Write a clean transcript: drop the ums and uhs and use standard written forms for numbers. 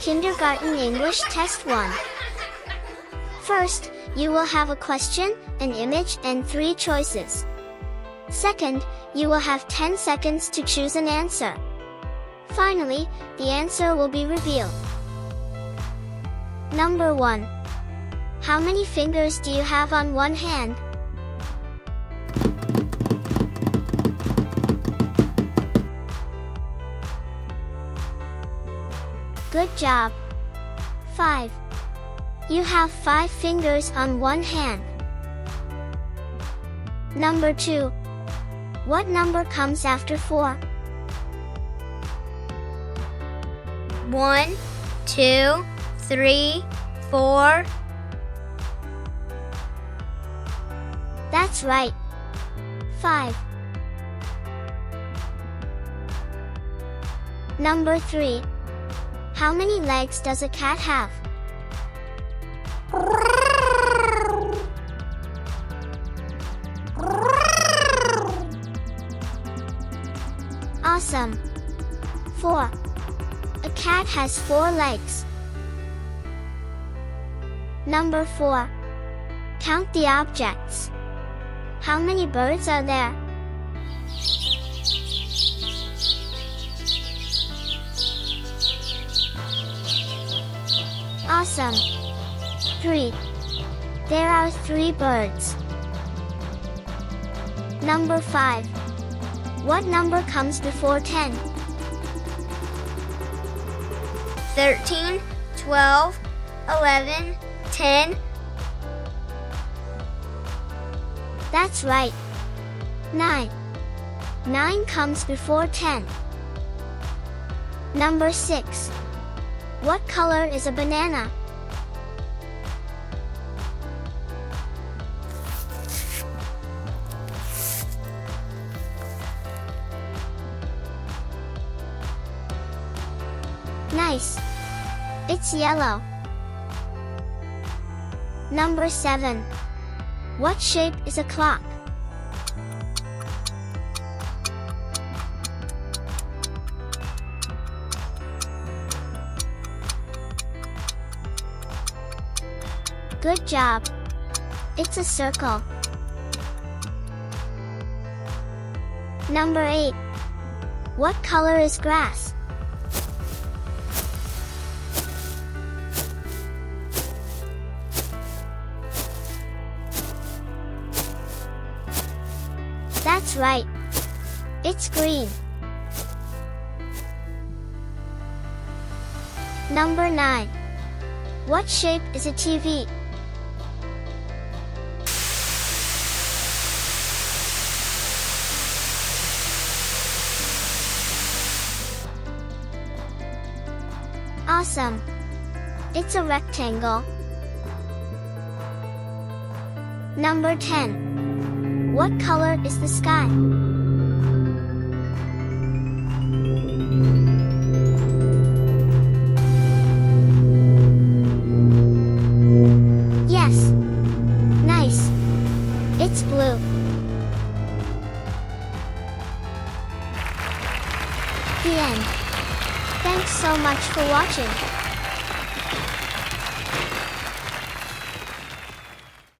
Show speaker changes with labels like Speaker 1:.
Speaker 1: Kindergarten English Test 1. First, you will have a question, an image, and 3 choices. Second, you will have 10 seconds to choose an answer. Finally, the answer will be revealed. Number 1. How many fingers do you have on one hand? Good job. 5. You have 5 fingers on one hand. Number 2. What number comes after 4?
Speaker 2: 1, 2, 3, 4.
Speaker 1: That's right. 5. Number 3. How many legs does a cat have? Awesome. 4. A cat has 4 legs. Number 4. Count the objects. How many birds are there? Awesome. 3. There are 3 birds. Number 5. What number comes before 10?
Speaker 2: 13, 12, 11, 10.
Speaker 1: That's right. 9. 9 comes before 10. Number 6. What color is a banana? Nice. It's yellow. Number 7. What shape is a clock? Good job. It's a circle. Number 8. What color is grass? That's right. It's green. Number 9. What shape is a TV? Awesome. It's a rectangle. Number 10. What color is the sky? Yes. Nice. It's blue. The end. Thanks so much for watching.